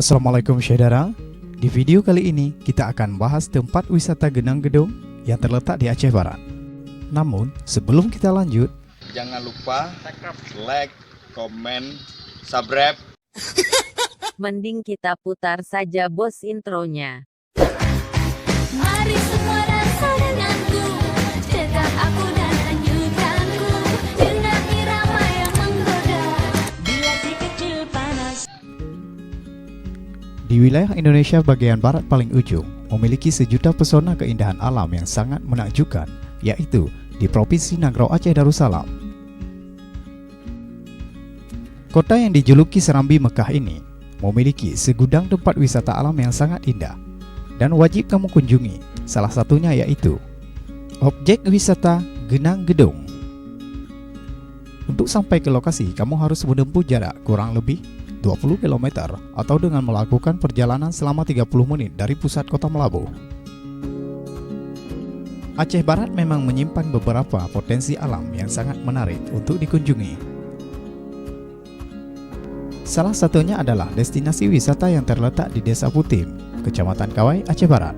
Assalamualaikum saudara. Di video kali ini kita akan bahas tempat wisata Genang Gedong yang terletak di Aceh Barat. Namun sebelum kita lanjut, jangan lupa like, komen, subscribe. Mending kita putar saja bos intronya. Mari semua dansa denganku, dekat aku dan hanyutkanku dengan irama yang menggoda. Bila si kecil panas. di wilayah Indonesia bagian barat paling ujung memiliki sejuta pesona keindahan alam yang sangat menakjubkan, yaitu di Provinsi Nagrau Aceh Darussalam. Kota yang dijuluki Serambi Mekah ini memiliki segudang tempat wisata alam yang sangat indah dan wajib kamu kunjungi. Salah satunya yaitu objek wisata Genang Gedong. Untuk sampai ke lokasi, kamu harus menempuh jarak kurang lebih 20 km atau dengan melakukan perjalanan selama 30 menit dari pusat kota Melabuh. Aceh Barat memang menyimpan beberapa potensi alam yang sangat menarik untuk dikunjungi. Salah satunya adalah destinasi wisata yang terletak di Desa Putim, Kecamatan Kawai, Aceh Barat.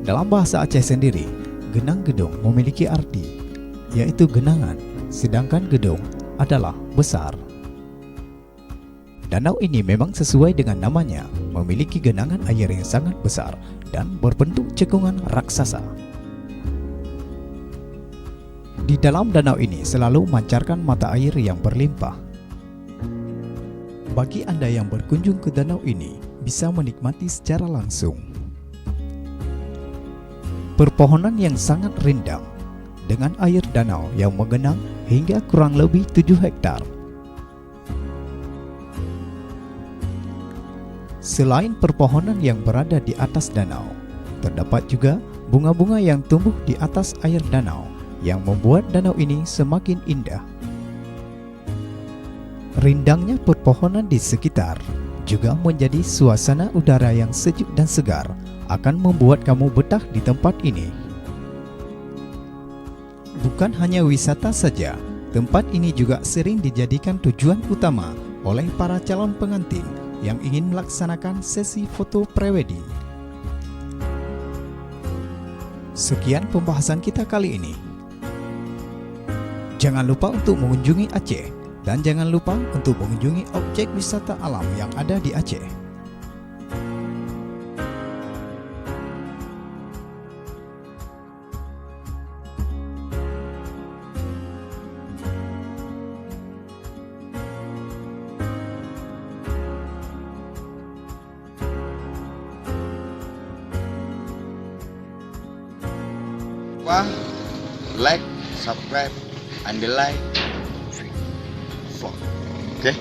Dalam bahasa Aceh sendiri, Genang Gedong memiliki arti, yaitu genangan, sedangkan gedong adalah besar. Danau ini memang sesuai dengan namanya, memiliki genangan air yang sangat besar dan berbentuk cekungan raksasa. Di dalam danau ini selalu memancarkan mata air yang berlimpah. Bagi Anda yang berkunjung ke danau ini, bisa menikmati secara langsung perpohonan yang sangat rindang dengan air danau yang menggenang hingga kurang lebih 7 hektar. Selain perpohonan yang berada di atas danau, terdapat juga bunga-bunga yang tumbuh di atas air danau yang membuat danau ini semakin indah. Rindangnya perpohonan di sekitar juga menjadi suasana udara yang sejuk dan segar, akan membuat kamu betah di tempat ini. Bukan hanya wisata saja, tempat ini juga sering dijadikan tujuan utama oleh para calon pengantin yang ingin melaksanakan sesi foto prewedding. Sekian pembahasan kita kali ini. Jangan lupa untuk mengunjungi Aceh dan jangan lupa untuk mengunjungi objek wisata alam yang ada di Aceh. Like, subscribe, and the like. Oke.